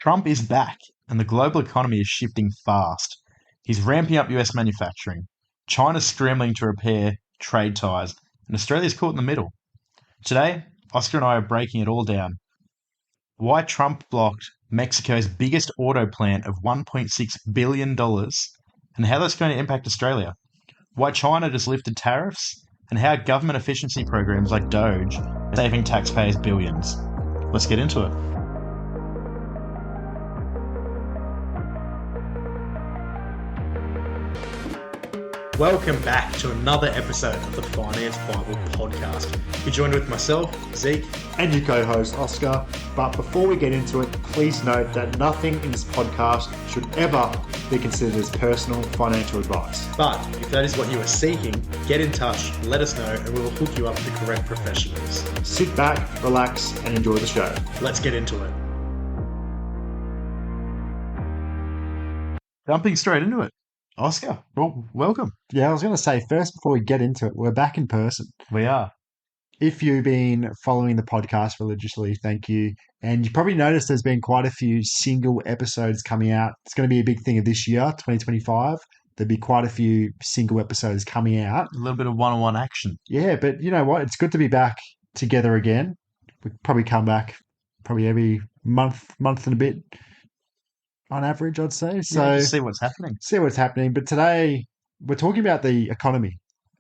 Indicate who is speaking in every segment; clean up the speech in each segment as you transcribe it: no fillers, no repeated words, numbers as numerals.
Speaker 1: Trump is back, and the global economy is shifting fast. He's ramping up US manufacturing. China's scrambling to repair trade ties, and Australia's caught in the middle. Today, Oscar and I are breaking it all down. Why Trump blocked Mexico's biggest auto plant of $1.6 billion, and how that's going to impact Australia. Why China just lifted tariffs, and how government efficiency programs like Doge are saving taxpayers billions. Let's get into it. Welcome back to another episode of the Finance Bible podcast. You're joined with myself, Zeke,
Speaker 2: and your co-host, Oscar. But before we get into it, please note that nothing in this podcast should ever be considered as personal financial advice.
Speaker 1: But if that is what you are seeking, get in touch, let us know, and we will hook you up with the correct professionals.
Speaker 2: Sit back, relax, and enjoy the show.
Speaker 1: Let's get into it. Jumping straight into it. Oscar, well, welcome.
Speaker 2: Yeah, I was going to say, first, before we get into it, we're back in person.
Speaker 1: We are.
Speaker 2: If you've been following the podcast religiously, thank you. And you probably noticed there's been quite a few single episodes coming out. It's going to be a big thing of this year, 2025. There'll be quite a few single episodes coming out.
Speaker 1: A little bit of one-on-one action.
Speaker 2: Yeah, but you know what? It's good to be back together again. We probably come back probably every month and a bit. On average, I'd say. So
Speaker 1: yeah, just see what's happening.
Speaker 2: See what's happening. But today, we're talking about the economy.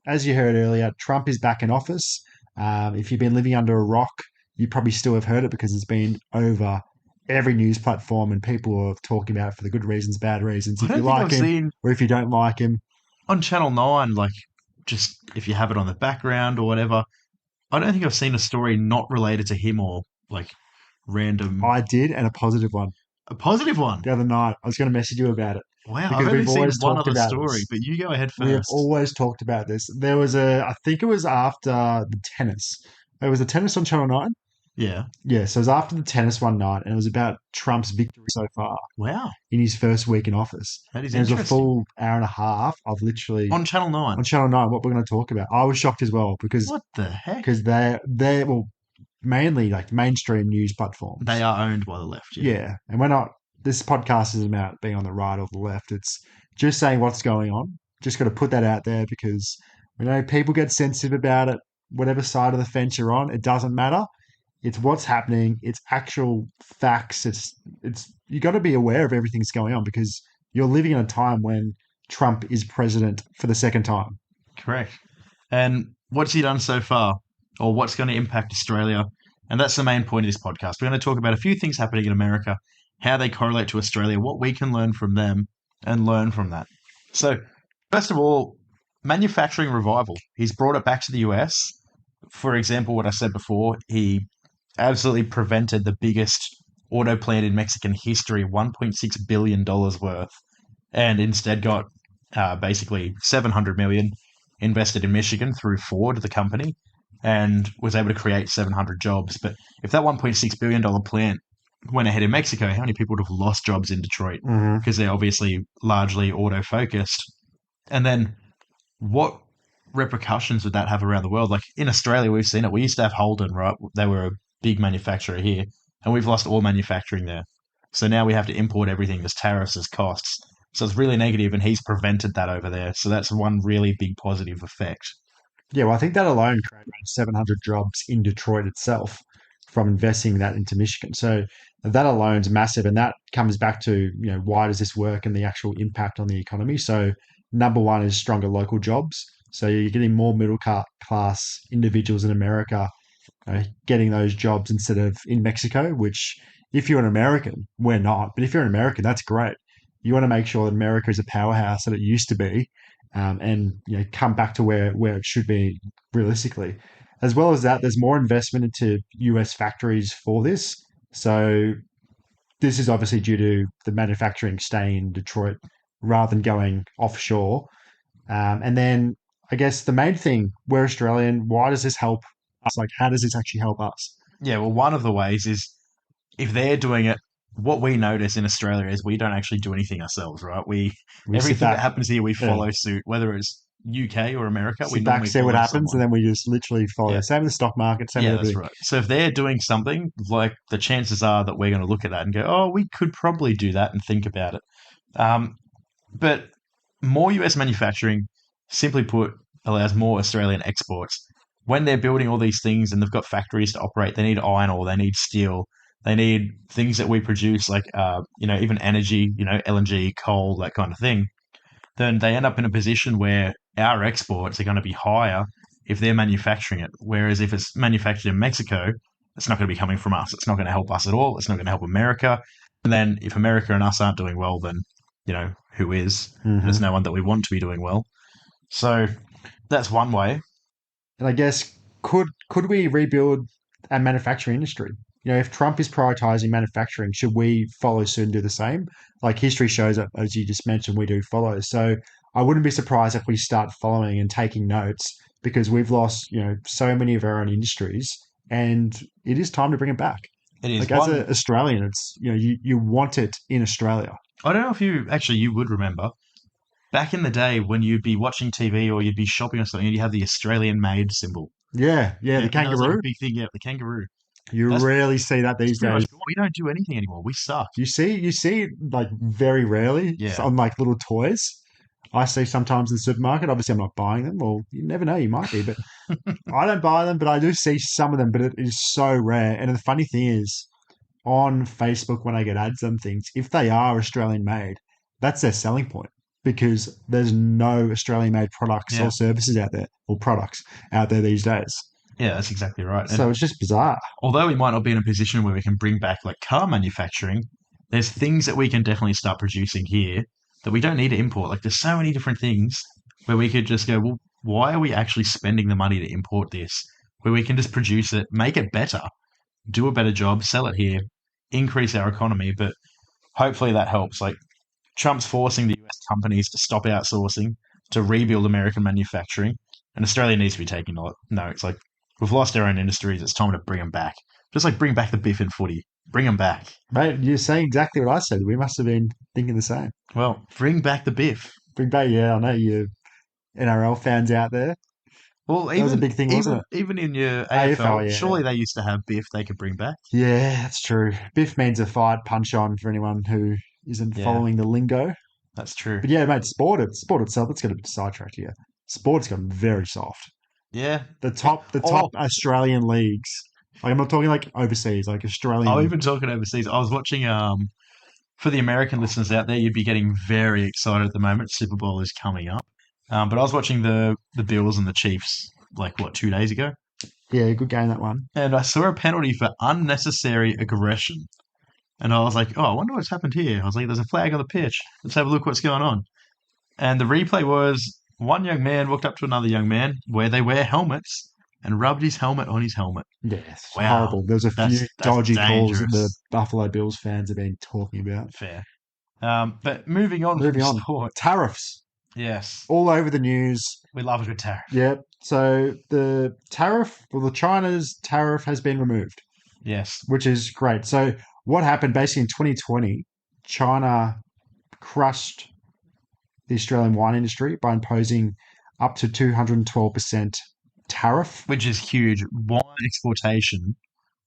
Speaker 2: As you heard earlier, Trump is back in office. If you've been living under a rock, you probably still have heard it because it's been over every news platform and people are talking about it for the good reasons, bad reasons. If you like him or if you don't like him.
Speaker 1: On Channel 9, like, just if you have it on the background or whatever, I don't think I've seen a story not related to him or, like, random...
Speaker 2: I did, and a positive one.
Speaker 1: A positive one?
Speaker 2: The other night. I was going to message you about it.
Speaker 1: Wow, I've only seen one other story, but you go ahead first.
Speaker 2: We have always talked about this. There was I think it was after the tennis. It was the tennis on Channel 9?
Speaker 1: Yeah.
Speaker 2: Yeah, so it was after the tennis one night, and it was about Trump's victory so far.
Speaker 1: Wow.
Speaker 2: In his first week in office.
Speaker 1: That is
Speaker 2: interesting.
Speaker 1: It
Speaker 2: was a full hour and a half of literally...
Speaker 1: On Channel 9?
Speaker 2: On Channel 9, what we're going to talk about. I was shocked as well, because...
Speaker 1: What the heck?
Speaker 2: Because they're well, mainly like mainstream news platforms.
Speaker 1: They are owned by the left, yeah.
Speaker 2: Yeah, and we're not... This podcast isn't about being on the right or the left. It's just saying what's going on. Just got to put that out there because we know people get sensitive about it. Whatever side of the fence you're on, it doesn't matter. It's what's happening. It's actual facts. It's you got to be aware of everything that's going on because you're living in a time when Trump is president for the second time.
Speaker 1: Correct. And what's he done so far, or what's going to impact Australia? And that's the main point of this podcast. We're going to talk about a few things happening in America, how they correlate to Australia, what we can learn from them, and learn from that. So, first of all, manufacturing revival. He's brought it back to the US. For example, what I said before, he absolutely prevented the biggest auto plant in Mexican history, $1.6 billion worth, and instead got basically $700 million invested in Michigan through Ford, the company, and was able to create 700 jobs. But if that $1.6 billion plant went ahead in Mexico, how many people would have lost jobs in Detroit? Because they're obviously largely auto-focused. And then what repercussions would that have around the world? Like in Australia, we've seen it. We used to have Holden, right? They were a big manufacturer here, and we've lost all manufacturing there. So now we have to import everything. There's tariffs, there's costs. So it's really negative, and he's prevented that over there. So that's one really big positive effect.
Speaker 2: Yeah, well, I think that alone created around 700 jobs in Detroit itself from investing that into Michigan. So that alone is massive, and that comes back to, why does this work and the actual impact on the economy. So number one is stronger local jobs. So you're getting more middle class individuals in America getting those jobs instead of in Mexico, which if you're an American, we're not. But if you're an American, that's great. You want to make sure that America is a powerhouse that it used to be, and come back to where it should be realistically. As well as that, there's more investment into US factories for this. So this is obviously due to the manufacturing staying in Detroit rather than going offshore. And then I guess the main thing, we're Australian. Why does this help us? Like, how does this actually help us?
Speaker 1: Yeah, well, one of the ways is if they're doing it, what we notice in Australia is we don't actually do anything ourselves, right? Everything that happens here, we follow suit, whether it's UK or America, we
Speaker 2: Sit back,
Speaker 1: normally
Speaker 2: see what
Speaker 1: follow
Speaker 2: happens, and
Speaker 1: someone.
Speaker 2: then we just literally follow.
Speaker 1: Yeah.
Speaker 2: Same with the stock market, same with
Speaker 1: Yeah, that's
Speaker 2: everything.
Speaker 1: right. So if they're doing something, like the chances are that we're going to look at that and go, oh, we could probably do that and think about it. Um, but more US manufacturing, simply put, allows more Australian exports. When they're building all these things and they've got factories to operate, they need iron ore, they need steel, they need things that we produce, like even energy, LNG, coal, that kind of thing. Then they end up in a position where our exports are going to be higher if they're manufacturing it. Whereas if it's manufactured in Mexico, it's not going to be coming from us. It's not going to help us at all. It's not going to help America. And then if America and us aren't doing well, then who is? And there's
Speaker 2: Hmm.
Speaker 1: no one that we want to be doing well. So that's one way.
Speaker 2: And I guess could we rebuild our manufacturing industry? If Trump is prioritizing manufacturing, should we follow suit and do the same? Like history shows that, as you just mentioned, we do follow. So I wouldn't be surprised if we start following and taking notes because we've lost, so many of our own industries, and it is time to bring it back.
Speaker 1: It is
Speaker 2: Like as
Speaker 1: one.
Speaker 2: an Australian, it's you want it in Australia.
Speaker 1: I don't know if you would remember back in the day when you'd be watching TV or you'd be shopping or something and you have the Australian made symbol.
Speaker 2: Yeah, yeah,
Speaker 1: Yeah,
Speaker 2: the
Speaker 1: and that was like a
Speaker 2: kangaroo.
Speaker 1: big thing. Yeah, the kangaroo.
Speaker 2: You
Speaker 1: That's
Speaker 2: rarely see that
Speaker 1: It's
Speaker 2: these
Speaker 1: pretty much
Speaker 2: days.
Speaker 1: gone. We don't do anything anymore. We suck.
Speaker 2: You see it like very rarely
Speaker 1: Yeah.
Speaker 2: on like little toys. I see sometimes in the supermarket. Obviously, I'm not buying them. Well, you never know, you might be, but I don't buy them. But I do see some of them. But it is so rare. And the funny thing is, on Facebook when I get ads and things, if they are Australian made, that's their selling point because there's no Australian made products
Speaker 1: Yeah.
Speaker 2: or services out there or products out there these days.
Speaker 1: Yeah, that's exactly right.
Speaker 2: So
Speaker 1: And
Speaker 2: it's just bizarre.
Speaker 1: although we might not be in a position where we can bring back like car manufacturing, there's things that we can definitely start producing here that we don't need to import. Like there's so many different things where we could just go, well, why are we actually spending the money to import this? Where we can just produce it, make it better, do a better job, sell it here, increase our economy. But hopefully that helps. Like Trump's forcing the US companies to stop outsourcing, to rebuild American manufacturing, and Australia needs to be taking notes. Like we've lost our own industries. It's time to bring them back. Just like bring back the biff in footy. Bring them back.
Speaker 2: Mate, you're saying exactly what I said. We must have been thinking the same.
Speaker 1: Well, bring back the biff.
Speaker 2: Big Bay, yeah, I know you NRL fans out there.
Speaker 1: Well,
Speaker 2: That was a
Speaker 1: even
Speaker 2: big thing, wasn't
Speaker 1: even
Speaker 2: it?
Speaker 1: even in your
Speaker 2: AFL,
Speaker 1: AFL,
Speaker 2: yeah.
Speaker 1: surely they used to have biff they could bring back.
Speaker 2: Yeah, that's true. Biff means a fight punch on for anyone who isn't
Speaker 1: Yeah,
Speaker 2: following the lingo.
Speaker 1: that's true.
Speaker 2: But yeah, mate, sport itself, let's get a bit sidetracked here. Sport's gotten very soft.
Speaker 1: Yeah.
Speaker 2: The top
Speaker 1: Oh,
Speaker 2: Australian leagues. Like I'm not talking like overseas, like
Speaker 1: I've
Speaker 2: Australian.
Speaker 1: even talking overseas. I was watching for the American listeners out there, you'd be getting very excited at the moment. Super Bowl is coming up. But I was watching the Bills and the Chiefs like what 2 days ago,
Speaker 2: Yeah, good game that one.
Speaker 1: and I saw a penalty for unnecessary aggression, and I was like, oh, I wonder what's happened here. I was like, there's a flag on the pitch. Let's have a look what's going on. And the replay was one young man walked up to another young man where they wear helmets and rubbed his helmet on his helmet.
Speaker 2: Yeah, it's
Speaker 1: Wow,
Speaker 2: horrible. There's a few
Speaker 1: that's
Speaker 2: dodgy calls that the
Speaker 1: dangerous.
Speaker 2: Buffalo Bills fans have been talking about.
Speaker 1: Fair. But moving on from
Speaker 2: Moving on.
Speaker 1: sport,
Speaker 2: Tariffs
Speaker 1: yes,
Speaker 2: all over the news.
Speaker 1: we love a good tariff.
Speaker 2: Yep. So the China's tariff has been removed,
Speaker 1: Yes,
Speaker 2: which is great. So what happened basically in 2020, China crushed the Australian wine industry by imposing up to 212% tariff.
Speaker 1: which is huge. Wine exportation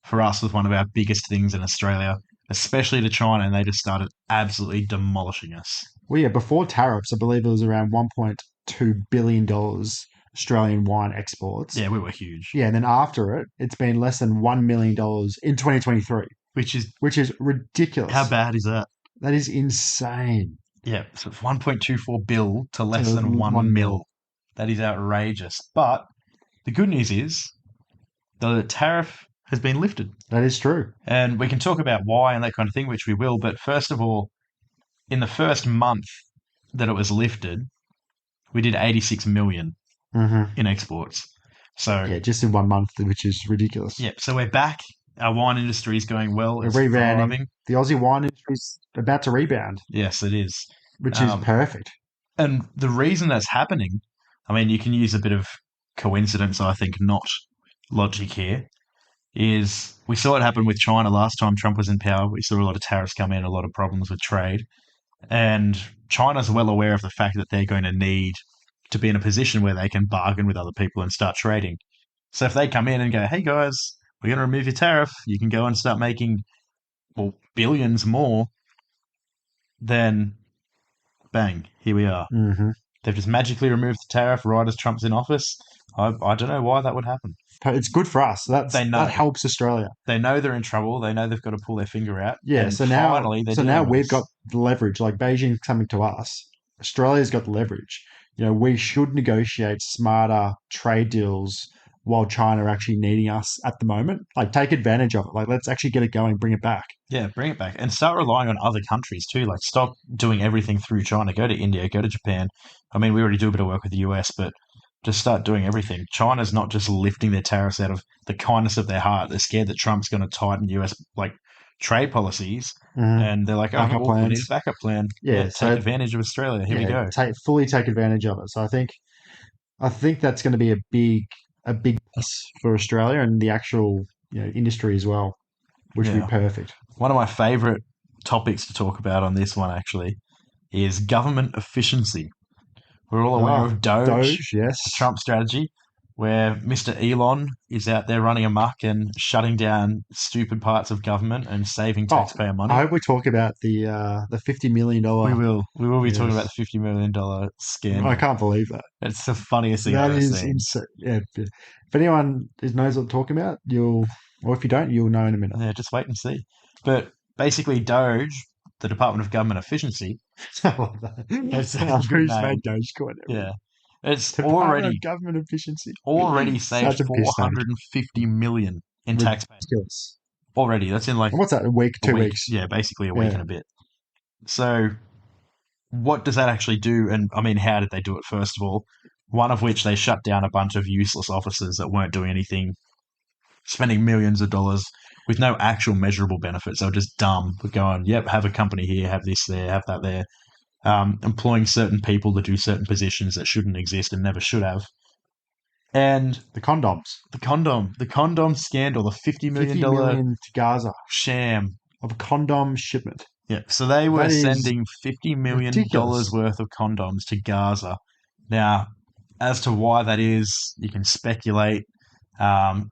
Speaker 1: for us was one of our biggest things in Australia, especially to China, and they just started absolutely demolishing us.
Speaker 2: Well, yeah, before tariffs, I believe it was around $1.2 billion Australian wine exports.
Speaker 1: Yeah, we were huge,
Speaker 2: Yeah, and then after it, it's been less than $1 million in 2023,
Speaker 1: which is
Speaker 2: which is
Speaker 1: how
Speaker 2: ridiculous.
Speaker 1: bad is that?
Speaker 2: That is insane.
Speaker 1: Yeah, so it's 1.24 bill to less
Speaker 2: To
Speaker 1: than 1
Speaker 2: 1 mil.
Speaker 1: mil. That is outrageous. But the good news is the tariff has been lifted.
Speaker 2: That is true.
Speaker 1: And we can talk about why and that kind of thing, which we will. But first of all, in the first month that it was lifted, we did 86 million
Speaker 2: Hmm.
Speaker 1: in exports. So,
Speaker 2: Yeah, just in 1 month, which is ridiculous.
Speaker 1: yeah, so we're back. Our wine industry is going well.
Speaker 2: We're
Speaker 1: It's
Speaker 2: rebounding.
Speaker 1: thriving.
Speaker 2: The Aussie wine industry's about to rebound,
Speaker 1: Yes, it is.
Speaker 2: which is
Speaker 1: Um,
Speaker 2: perfect.
Speaker 1: and the reason that's happening, I mean, you can use a bit of coincidence, I think, not logic here, is we saw it happen with China last time Trump was in power. We saw a lot of tariffs come in, a lot of problems with trade. And China's well aware of the fact that they're going to need to be in a position where they can bargain with other people and start trading. So if they come in and go, hey guys, we're going to remove your tariff, you can go and start making, well, billions more, then bang, here we are.
Speaker 2: Hmm.
Speaker 1: They've just magically removed the tariff right as Trump's in office. I don't know why that would happen.
Speaker 2: It's good for us.
Speaker 1: They
Speaker 2: That
Speaker 1: know.
Speaker 2: helps Australia.
Speaker 1: They know they're in trouble. They know they've got to pull their finger out.
Speaker 2: Yeah.
Speaker 1: And finally, they're
Speaker 2: So
Speaker 1: dealing
Speaker 2: now
Speaker 1: with
Speaker 2: we've got
Speaker 1: us.
Speaker 2: the leverage. Like Beijing's coming to us. Australia's got the leverage. We should negotiate smarter trade deals while China are actually needing us at the moment. Like, take advantage of it. Like, let's actually get it going, bring it back.
Speaker 1: Yeah, bring it back and start relying on other countries too. Like, stop doing everything through China. Go to India, go to Japan. I mean, we already do a bit of work with the US, but just start doing everything. China's not just lifting their tariffs out of the kindness of their heart. They're scared that Trump's going to tighten US like trade policies,
Speaker 2: Hmm.
Speaker 1: and they're like, "Oh,
Speaker 2: Backup
Speaker 1: well, we need
Speaker 2: plans.
Speaker 1: a backup plan. Yeah,
Speaker 2: Yeah.
Speaker 1: take
Speaker 2: So
Speaker 1: advantage of Australia. Here we
Speaker 2: yeah,
Speaker 1: go."
Speaker 2: fully take advantage of it. So I think that's going to be a big plus for Australia and the actual industry as well, which would be
Speaker 1: Yeah,
Speaker 2: perfect.
Speaker 1: one of my favorite topics to talk about on this one actually is government efficiency. We're all aware
Speaker 2: Ah,
Speaker 1: of Doge,
Speaker 2: Doge, yes.
Speaker 1: the Trump strategy, where Mr. Elon is out there running amok and shutting down stupid parts of government and saving
Speaker 2: Oh,
Speaker 1: taxpayer
Speaker 2: I
Speaker 1: money.
Speaker 2: hope we talk about the $50 million.
Speaker 1: We will. We will be talking about
Speaker 2: Yes,
Speaker 1: the $50 million
Speaker 2: I
Speaker 1: scandal.
Speaker 2: can't believe that.
Speaker 1: It's the funniest thing I've
Speaker 2: That
Speaker 1: ever
Speaker 2: is
Speaker 1: seen.
Speaker 2: insane. Yeah, if anyone knows what I'm talking about, or if you don't, you'll know in a minute.
Speaker 1: Yeah, just wait and see. But basically, Doge, the Department of Government Efficiency,
Speaker 2: I love that.
Speaker 1: it's a good
Speaker 2: Who's
Speaker 1: name.
Speaker 2: made Dogecoin ever?
Speaker 1: Yeah, it's
Speaker 2: Department of Government Efficiency.
Speaker 1: already saved
Speaker 2: Such a piss take.
Speaker 1: 450 million in tax payments.
Speaker 2: Ridiculous.
Speaker 1: Already, that's in like
Speaker 2: And what's that? A week,
Speaker 1: a
Speaker 2: 2 weeks?
Speaker 1: yeah, basically a week
Speaker 2: Yeah.
Speaker 1: and a bit. So, what does that actually do? And I mean, how did they do it, first of all? One of which they shut down a bunch of useless officers that weren't doing anything, spending millions of dollars with no actual measurable benefits. They were just dumb, but going, yep, have a company here, have this there, have that there. Employing certain people to do certain positions that shouldn't exist and never should have. And
Speaker 2: The condoms.
Speaker 1: the condom scandal, the $50
Speaker 2: 50
Speaker 1: million
Speaker 2: million to Gaza
Speaker 1: sham.
Speaker 2: of a condom shipment.
Speaker 1: Yeah, so they were
Speaker 2: That is
Speaker 1: sending $50 million
Speaker 2: ridiculous.
Speaker 1: worth of condoms to Gaza. Now, as to why that is, you can speculate. I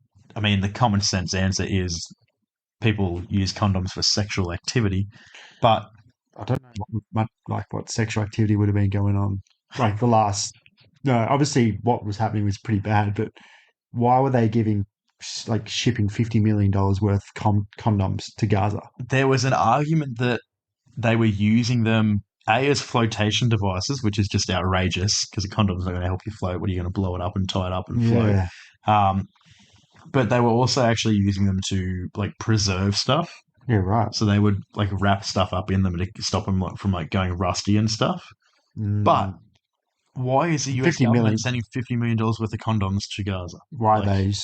Speaker 1: mean, the common sense answer is people use condoms for sexual activity, but
Speaker 2: I don't know what sexual activity would have been going on like the last. No, obviously what was happening was pretty bad, but why were they giving like shipping $50 million worth of condoms to Gaza?
Speaker 1: there was an argument that they were using them A as flotation devices, which is just outrageous because a condom's not going to help you float. What are you going to blow it up and tie it up and float?
Speaker 2: Yeah,
Speaker 1: Um, but they were also actually using them to like preserve stuff.
Speaker 2: yeah, right.
Speaker 1: So they would like wrap stuff up in them to stop them like, from like going rusty and stuff. But
Speaker 2: Mm,
Speaker 1: why is the US
Speaker 2: 50
Speaker 1: government
Speaker 2: million.
Speaker 1: sending $50 million worth of condoms to Gaza?
Speaker 2: Why are
Speaker 1: Like,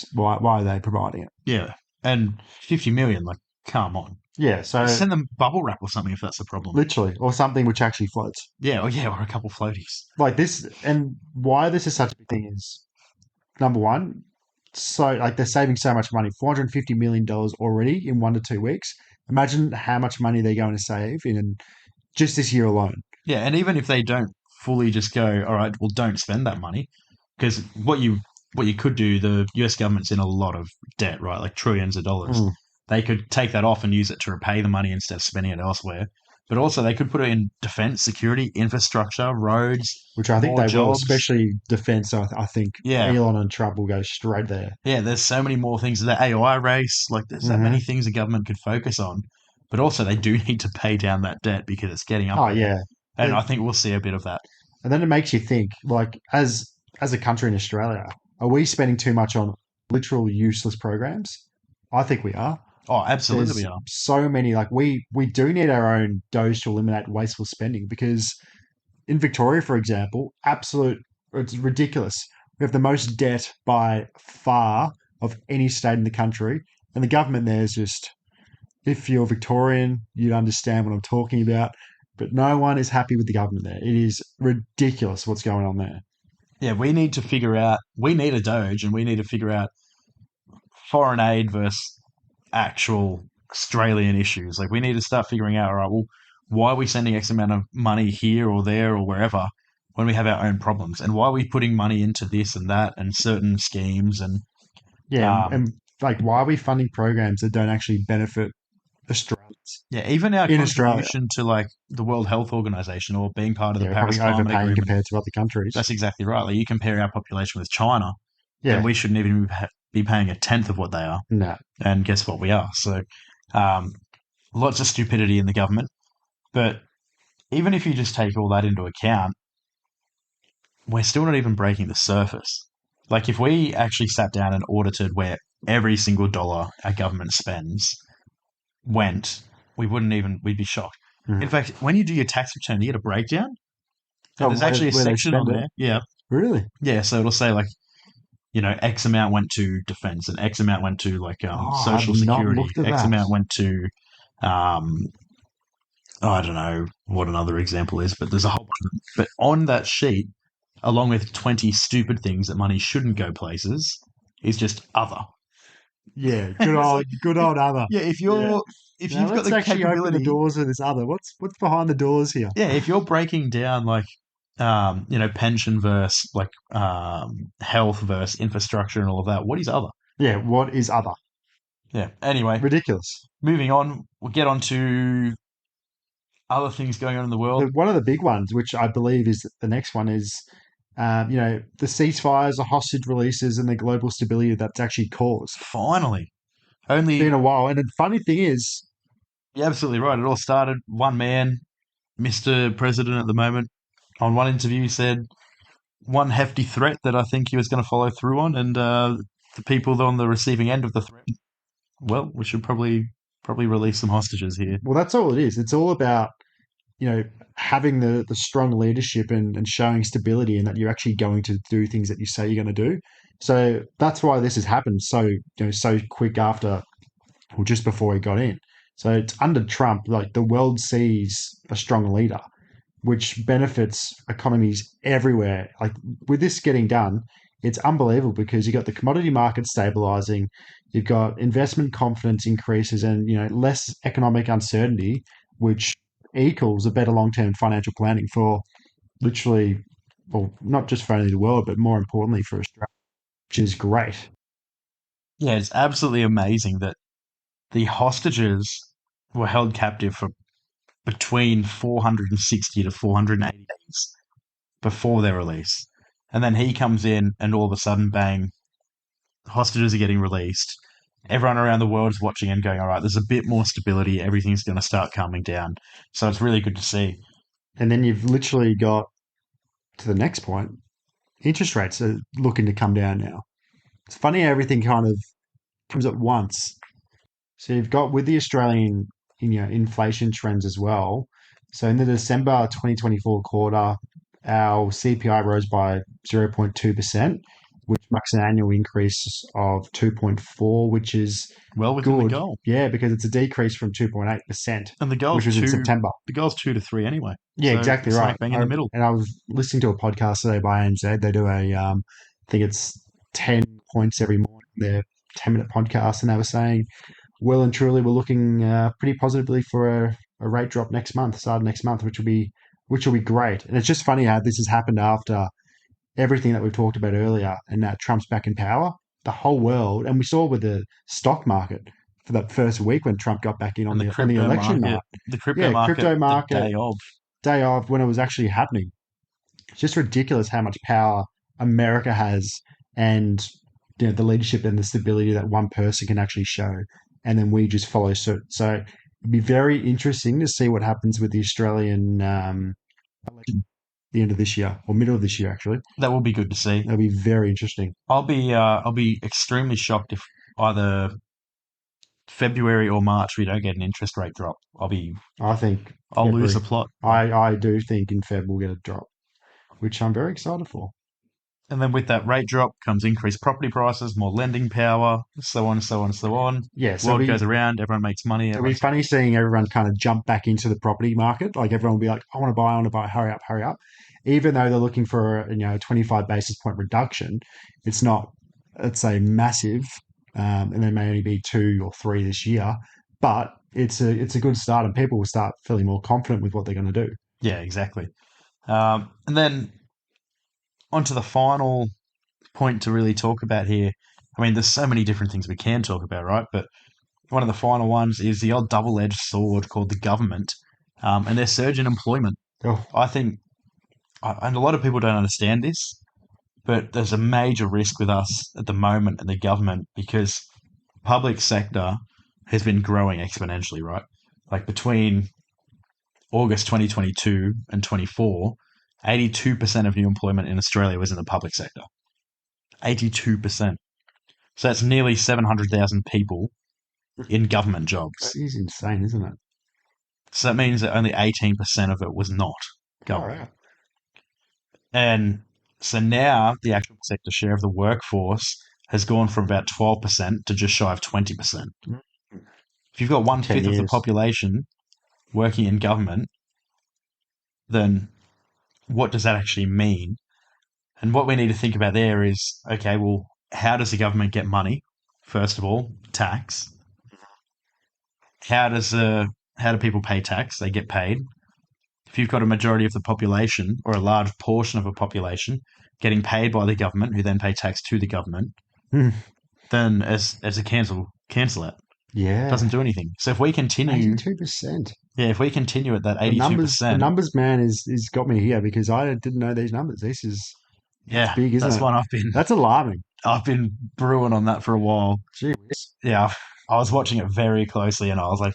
Speaker 2: why are they providing it?
Speaker 1: yeah, and 50 million, like, come on,
Speaker 2: Yeah,
Speaker 1: just
Speaker 2: so
Speaker 1: send them bubble wrap or something if that's the problem.
Speaker 2: literally, or something which actually floats.
Speaker 1: Yeah, or a couple floaties.
Speaker 2: Like this, and why this is such a big thing is number one, so like they're saving so much money, $450 million already in 1 to 2 weeks. Imagine how much money they're going to save in just this year alone.
Speaker 1: Yeah, and even if they don't fully just go, all right, well, don't spend that money, because what you could do, the US government's in a lot of debt, right? Like trillions of dollars.
Speaker 2: Mm.
Speaker 1: They could take that off and use it to repay the money instead of spending it elsewhere. But also, they could put it in defense, security, infrastructure, roads,
Speaker 2: Which I think
Speaker 1: more
Speaker 2: they will,
Speaker 1: jobs.
Speaker 2: especially defense. I think
Speaker 1: Yeah,
Speaker 2: Elon and Trump will go straight there.
Speaker 1: yeah. There's so many more things. The AI race, like there's so
Speaker 2: Hmm.
Speaker 1: many things the government could focus on. But also, they do need to pay down that debt because it's getting up
Speaker 2: Oh
Speaker 1: there.
Speaker 2: yeah,
Speaker 1: And I
Speaker 2: and,
Speaker 1: think we'll see a bit of that.
Speaker 2: and then it makes you think, like as a country in Australia, are we spending too much on literal useless programs? I think we are.
Speaker 1: Oh, absolutely, we
Speaker 2: There's
Speaker 1: are.
Speaker 2: so many like we do need our own Doge to eliminate wasteful spending because in Victoria, for example, it's ridiculous. We have the most debt by far of any state in the country, and the government there is just if you're Victorian, you'd understand what I'm talking about. But no one is happy with the government there. It is ridiculous what's going on there.
Speaker 1: Yeah, we need to figure out. We need a Doge, and we need to figure out foreign aid versus actual Australian issues. Like we need to start figuring out, all right, well, why are we sending X amount of money here or there or wherever when we have our own problems? And why are we putting money into this and that and certain schemes? And
Speaker 2: Yeah,
Speaker 1: um,
Speaker 2: and like, why are we funding programs that don't actually benefit Australians
Speaker 1: yeah, even our
Speaker 2: in Australia?
Speaker 1: contribution to like the World Health Organization or being part of the
Speaker 2: Yeah, we're
Speaker 1: Paris
Speaker 2: probably
Speaker 1: Climate
Speaker 2: overpaying
Speaker 1: Agreement,
Speaker 2: compared to other countries.
Speaker 1: that's exactly right. Like you compare our population with China, and
Speaker 2: Yeah,
Speaker 1: we shouldn't even be paying a tenth of what they are.
Speaker 2: no.
Speaker 1: And guess what? We are. So um, lots of stupidity in the government. But even if you just take all that into account, we're still not even breaking the surface. Like if we actually sat down and audited where every single dollar our government spends went, we'd be shocked. In
Speaker 2: Mhm.
Speaker 1: fact, when you do your tax return, you get a breakdown, and
Speaker 2: Oh,
Speaker 1: there's actually a
Speaker 2: where they
Speaker 1: section on
Speaker 2: spend it?
Speaker 1: there. Yeah,
Speaker 2: Really?
Speaker 1: yeah. So it'll say like, X amount went to defense, and X amount went to like
Speaker 2: Oh, I've
Speaker 1: social
Speaker 2: not
Speaker 1: security,
Speaker 2: looked at
Speaker 1: X
Speaker 2: that.
Speaker 1: amount went to um, I don't know what another example is, but there's a whole bunch of them. But on that sheet, along with 20 stupid things that money shouldn't go places, is just other.
Speaker 2: Yeah,
Speaker 1: It's like
Speaker 2: good
Speaker 1: if
Speaker 2: old other.
Speaker 1: yeah, if
Speaker 2: Yeah.
Speaker 1: you're if
Speaker 2: Now
Speaker 1: you've got
Speaker 2: let's
Speaker 1: the
Speaker 2: actually open the
Speaker 1: capability,
Speaker 2: doors of this other. What's behind the doors here?
Speaker 1: yeah, if you're breaking down like pension versus like health versus infrastructure and all of that, what is other?
Speaker 2: Yeah, what is other?
Speaker 1: Yeah. Anyway,
Speaker 2: Ridiculous.
Speaker 1: moving on, we'll get on to other things going on in the world.
Speaker 2: One of the big ones, which I believe is the next one, is the ceasefires, the hostage releases, and the global stability that's actually caused.
Speaker 1: Finally,
Speaker 2: It's been
Speaker 1: only
Speaker 2: a while, and the funny thing is,
Speaker 1: you're absolutely right. It all started one man, Mr. President at the moment, on one interview said one hefty threat that I think he was going to follow through on, and the people on the receiving end of the threat, well, we should probably release some hostages here.
Speaker 2: well, that's all it is. It's all about you know having the strong leadership and showing stability, and that you're actually going to do things that you say you're going to do. So that's why this has happened so quick after, or just before he got in. So it's under Trump, like the world sees a strong leader, which benefits economies everywhere. Like with this getting done, it's unbelievable because you've got the commodity market stabilizing, you've got investment confidence increases, and less economic uncertainty, which equals a better long-term financial planning for literally, well, not just for only the world, but more importantly for Australia, which is great.
Speaker 1: Yeah, it's absolutely amazing that the hostages were held captive for between 460 to 480 days before their release. And then he comes in, and all of a sudden, bang, hostages are getting released. Everyone around the world is watching and going, all right, there's a bit more stability. Everything's going to start calming down. So it's really good to see.
Speaker 2: And then you've literally got to the next point. Interest rates are looking to come down now. It's funny how everything kind of comes at once. So you've got with the Australian, inflation trends as well. So in the December 2024 quarter, our CPI rose by 0.2%, which marks an annual increase of 2.4, which is
Speaker 1: Well within the
Speaker 2: good.
Speaker 1: goal.
Speaker 2: Yeah, because it's a decrease from 2.8%,
Speaker 1: And the
Speaker 2: which
Speaker 1: goal's
Speaker 2: was in
Speaker 1: two
Speaker 2: September.
Speaker 1: the goal's 2 to 3 anyway.
Speaker 2: Yeah,
Speaker 1: So
Speaker 2: exactly right.
Speaker 1: smack bang in the middle.
Speaker 2: And I was listening to a podcast today by ANZ. They do I think it's 10 points every morning. Their 10-minute podcast, and they were saying, well and truly, we're looking pretty positively for a rate drop next month, starting next month, which will be great. And it's just funny how this has happened after everything that we've talked about earlier, and now Trump's back in power. The whole world, and we saw with the stock market for that first week when Trump got back in
Speaker 1: And
Speaker 2: on the election night.
Speaker 1: the crypto
Speaker 2: Yeah,
Speaker 1: market,
Speaker 2: crypto
Speaker 1: the
Speaker 2: market
Speaker 1: day of.
Speaker 2: day of when it was actually happening. It's just ridiculous how much power America has, and the leadership and the stability that one person can actually show, and then we just follow suit. So it'd be very interesting to see what happens with the Australian election at the end of this year, or middle of this year. Actually,
Speaker 1: That will be good to see.
Speaker 2: that'll be very interesting.
Speaker 1: I'll be extremely shocked if either February or March we don't get an interest rate drop.
Speaker 2: I think
Speaker 1: I'll lose
Speaker 2: February.
Speaker 1: the plot.
Speaker 2: I do think in Feb we'll get a drop, which I'm very excited for.
Speaker 1: And then with that rate drop comes increased property prices, more lending power, so on, so on, so on.
Speaker 2: Yeah, so
Speaker 1: World goes around, everyone makes money.
Speaker 2: it'll be funny seeing everyone kind of jump back into the property market. Like everyone will be like, I want to buy, hurry up, hurry up. Even though they're looking for a 25 basis point reduction, it's not, let's say, massive, and there may only be 2 or 3 this year, but it's a good start, and people will start feeling more confident with what they're going to do.
Speaker 1: Yeah, exactly. And then onto the final point to really talk about here. I mean, there's so many different things we can talk about, right? But one of the final ones is the old double-edged sword called the government, and their surge in employment.
Speaker 2: Oh,
Speaker 1: I think, and a lot of people don't understand this, but there's a major risk with us at the moment and the government because public sector has been growing exponentially, right? Like between August 2022 and 24, 82% of new employment in Australia was in the public sector. 82%. So that's nearly 700,000 people in government
Speaker 2: that
Speaker 1: jobs.
Speaker 2: is insane, isn't it?
Speaker 1: So that means that only 18% of it was not
Speaker 2: Far
Speaker 1: government.
Speaker 2: out.
Speaker 1: And so now the actual sector share of the workforce has gone from about 12% to just shy of 20%.
Speaker 2: Mm.
Speaker 1: If you've got
Speaker 2: In
Speaker 1: one
Speaker 2: 10
Speaker 1: fifth of the
Speaker 2: years.
Speaker 1: population working in government, then what does that actually mean? And what we need to think about there is okay, well, how does the government get money? First of all, tax. How do people pay tax? They get paid. If you've got a majority of the population or a large portion of a population getting paid by the government, who then pay tax to the government,
Speaker 2: Hmm.
Speaker 1: then as a cancel it. Doesn't
Speaker 2: Yeah.
Speaker 1: do anything. So if we continue,
Speaker 2: 82%.
Speaker 1: yeah, if we continue at that
Speaker 2: The numbers, the
Speaker 1: 82%,
Speaker 2: numbers, man, is got me here because I didn't know these numbers. It's
Speaker 1: yeah,
Speaker 2: big, isn't
Speaker 1: that's
Speaker 2: it?
Speaker 1: one
Speaker 2: That's alarming.
Speaker 1: I've been brewing on that for a while.
Speaker 2: Gee whiz.
Speaker 1: Yeah, I was watching it very closely, and I was like,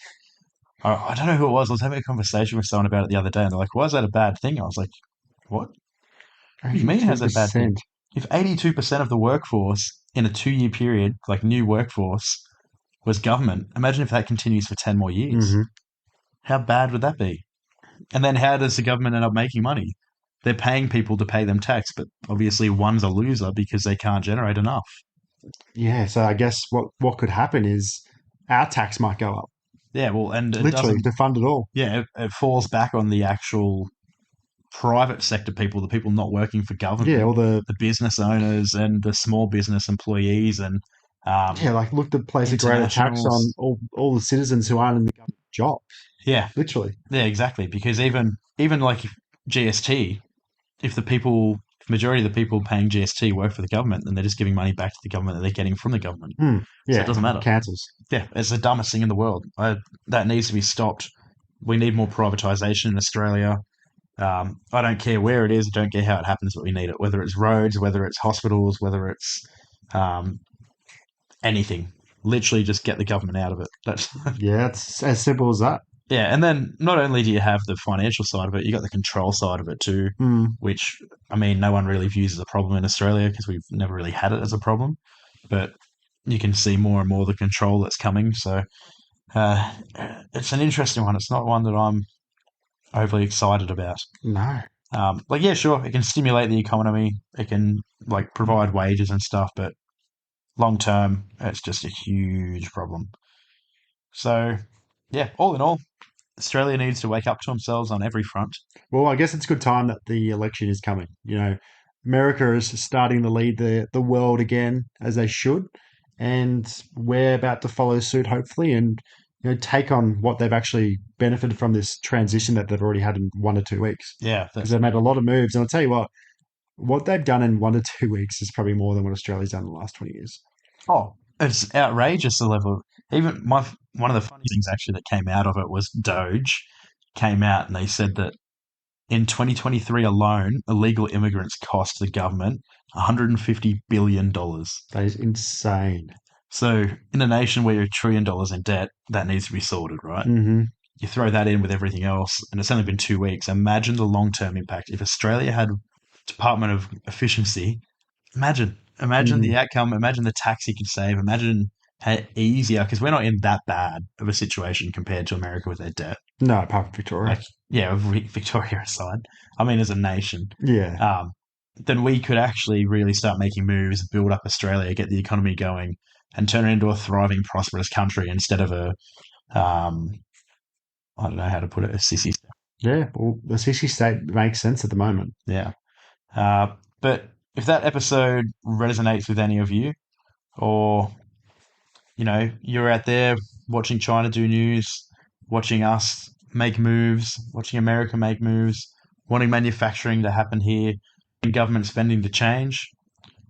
Speaker 1: I don't know who it was. I was having a conversation with someone about it the other day, and they're like, "Why is that a bad thing?" I was like, "What? What do you mean? How's that a bad thing?
Speaker 2: 82%.
Speaker 1: If 82% of the workforce in a 2 year period, like new workforce, was government, imagine if that continues for 10 more years.
Speaker 2: Hmm.
Speaker 1: How bad would that be? And then how does the government end up making money? They're paying people to pay them tax, but obviously one's a loser because they can't generate enough.
Speaker 2: Yeah. So I guess what could happen is our tax might go up,
Speaker 1: Yeah, well, and it
Speaker 2: literally,
Speaker 1: doesn't,
Speaker 2: to fund it all.
Speaker 1: yeah, it falls back on the actual private sector people, the people not working for
Speaker 2: Yeah.
Speaker 1: government,
Speaker 2: All the
Speaker 1: the business owners and the small business employees and
Speaker 2: Yeah, like look to place a greater tax on
Speaker 1: internationals.
Speaker 2: all the citizens who aren't in the government job.
Speaker 1: Yeah,
Speaker 2: Literally.
Speaker 1: yeah, exactly. Because even like GST, if the people, if majority of the people paying GST work for the government, then they're just giving money back to the government that they're getting from the government.
Speaker 2: Hmm.
Speaker 1: So it doesn't
Speaker 2: Yeah.
Speaker 1: matter.
Speaker 2: Cancels.
Speaker 1: Yeah, it's the dumbest thing in the world. That needs to be stopped. We need more privatisation in Australia. I don't care where it is. I don't care how it happens, but we need it. Whether it's roads, whether it's hospitals, whether it's um, anything. Literally, just get the government out of it. That's
Speaker 2: Yeah, it's as simple as that.
Speaker 1: yeah. And then not only do you have the financial side of it, you got the control side of it too,
Speaker 2: Hmm.
Speaker 1: which I mean, no one really views as a problem in Australia because we've never really had it as a problem. But you can see more and more the control that's coming. So uh, it's an interesting one. It's not one that I'm overly excited about.
Speaker 2: No.
Speaker 1: Like yeah, sure, it can stimulate the economy. It can like provide wages and stuff, but long term, it's just a huge problem. So yeah, all in all, Australia needs to wake up to themselves on every front.
Speaker 2: Well, I guess it's a good time that the election is coming. America is starting to lead the world again as they should, and we're about to follow suit, hopefully, and take on what they've actually benefited from this transition that they've already had in 1 to 2 weeks.
Speaker 1: Yeah,
Speaker 2: Because
Speaker 1: that's
Speaker 2: they've made a lot of moves, and I'll tell you what they've done in 1 to 2 weeks is probably more than what Australia's done in the last 20 years.
Speaker 1: oh, it's outrageous the level. Even one of the funny things actually that came out of it was Doge came out and they said that in 2023 alone, illegal immigrants cost the government $150 billion.
Speaker 2: That is insane.
Speaker 1: So, in a nation where you're $1 trillion in debt, that needs to be sorted, right?
Speaker 2: Hmm.
Speaker 1: You throw that in with everything else, and it's only been 2 weeks. Imagine the long term impact. If Australia had Department of Efficiency, imagine
Speaker 2: Hmm.
Speaker 1: the outcome. Imagine the tax you could save. Imagine how easier, because we're not in that bad of a situation compared to America with their debt.
Speaker 2: No, apart from Victoria.
Speaker 1: Like, yeah, with Victoria aside, I mean, as a nation,
Speaker 2: Yeah.
Speaker 1: um, then we could actually really start making moves, build up Australia, get the economy going, and turn it into a thriving, prosperous country instead of um, I don't know how to put it, a sissy.
Speaker 2: Yeah. Well, the CC state makes sense at the moment.
Speaker 1: Yeah. But if that episode resonates with any of you, or you're out there watching China do news, watching us make moves, watching America make moves, wanting manufacturing to happen here, government spending to change.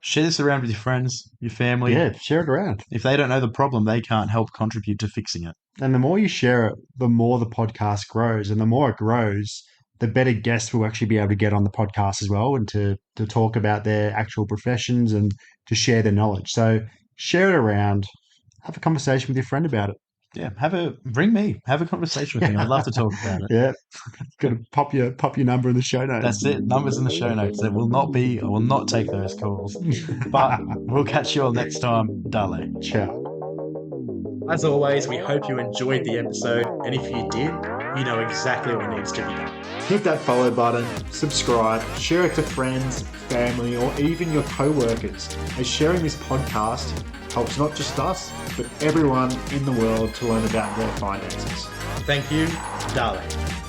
Speaker 1: Share this around with your friends, your family.
Speaker 2: Yeah, share it around.
Speaker 1: If they don't know the problem, they can't help contribute to fixing it.
Speaker 2: And the more you share it, the more the podcast grows. And the more it grows, the better guests will actually be able to get on the podcast as well and to talk about their actual professions and to share their knowledge. So share it around, have a conversation with your friend about it.
Speaker 1: Yeah, ring me, have a conversation with me. I'd love to talk about it.
Speaker 2: Yeah. Got to pop your number in the show notes.
Speaker 1: That's it. Numbers in the show notes. I will not take those calls. But we'll catch you all next time. Dale.
Speaker 2: Ciao.
Speaker 1: As always, we hope you enjoyed the episode, and if you did, you know exactly what needs to be done.
Speaker 2: Hit that follow button, subscribe, share it to friends, family, or even your co-workers, as sharing this podcast helps not just us, but everyone in the world to learn about their finances.
Speaker 1: Thank you. Dale.